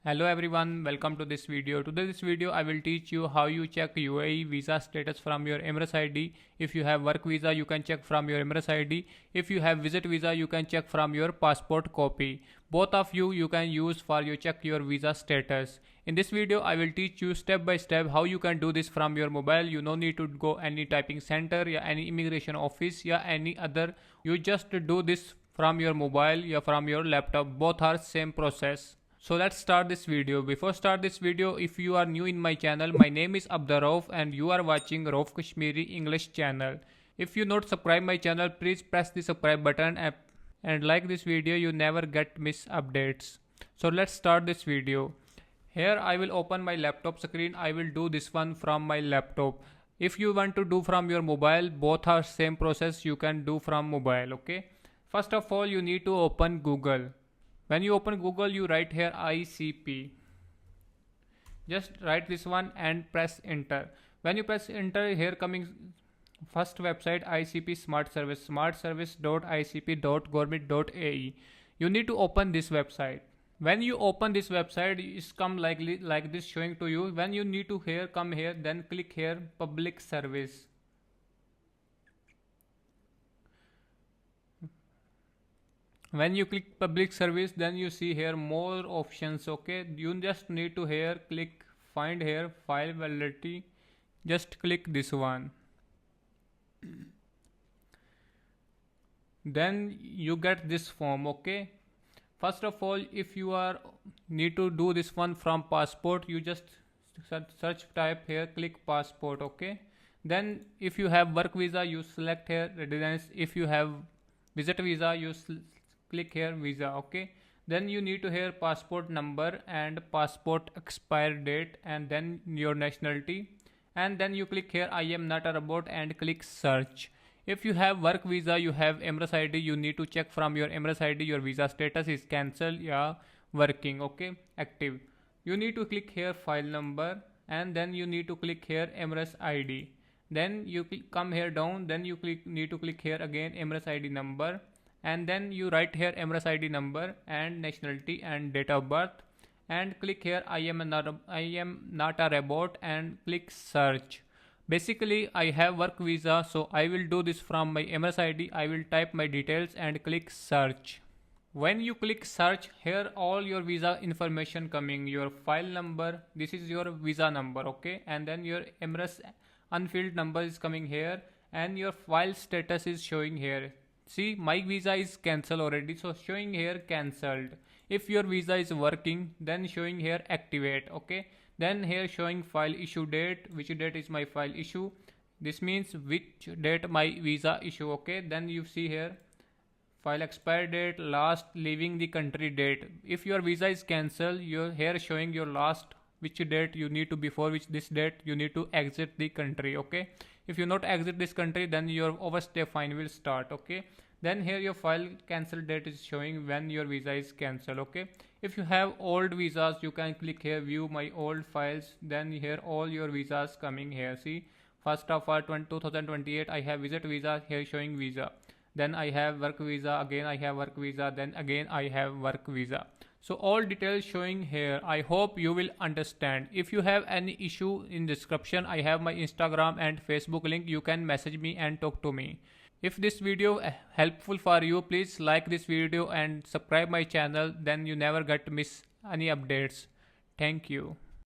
Hello everyone, welcome to this video. Today this video I will teach you how you check UAE visa status from your Emirates ID. If you have work visa you can check from your Emirates ID. If you have visit visa you can check from your passport copy. Both of you can use for you check your visa status. In this video I will teach you step by step how you can do this from your mobile. You no need to go any typing center or any immigration office or any other. You just do this from your mobile or from your laptop. Both are same process. So let's start this video. Before start this video, if you are new in my channel, my name is Abdarauf and you are watching Rauf Kashmiri English channel. If you not subscribe my channel, please press the subscribe button and like this video. You never get miss updates. So let's start this video. Here I will open my laptop screen. I will do this one from my laptop. If you want to do from your mobile, both are same process. You can do from mobile. Okay. First of all, you need to open Google. When you open Google, you write here ICP. Just write this one and press enter. When you press enter, here coming first website ICP Smart Service, smartservice.icp.government.ae. You need to open this website. When you open this website, it's come like this showing to you. When you need to here come here, then click here public service. When you click public service, then you see here more options. Okay, you just need to here click find here file validity. Just click this one. Then you get this form. Okay, first of all, if you are need to do this one from passport, you just search type here, click passport. Okay, then if you have work visa, you select here residence. If you have visit visa, you click here visa. Okay, then you need to here passport number and passport expire date and then your nationality, and then you click here I am not a robot and click search. If you have work visa, you have Emirates ID, you need to check from your Emirates ID your visa status is cancelled or working. Okay, active. You need to click here file number and then you need to click here Emirates ID. Then you come here down, then you need to click here again Emirates ID number, and then you write here Emirates ID number and nationality and date of birth and click here I am not a robot and click search. Basically I have work visa, so I will do this from my Emirates ID. I will type my details and click search. When you click search, here all your visa information coming, your file number, this is your visa number. Okay, and then your Emirates unfilled number is coming here and your file status is showing here. See, my visa is cancelled already, so showing here cancelled. If your visa is working, then showing here activate. Okay, then here showing file issue date, which date is my file issue, this means which date my visa issue. Okay, then you see here file expire date, last leaving the country date. If your visa is cancelled, you're here showing your last which date you need to, before which this date you need to exit the country. Okay, if you not exit this country, then your overstay fine will start. Okay, then here your file cancel date is showing when your visa is cancelled. Okay, if you have old visas, you can click here view my old files, then here all your visas coming here. See, first of all 2028 I have visit visa, here showing visa, then I have work visa, again I have work visa, then again I have work visa. So all details showing here. I hope you will understand. If you have any issue, in description I have my Instagram and Facebook link. You can message me and talk to me. If this video helpful for you, please like this video and subscribe my channel, then you never get miss any updates. Thank you.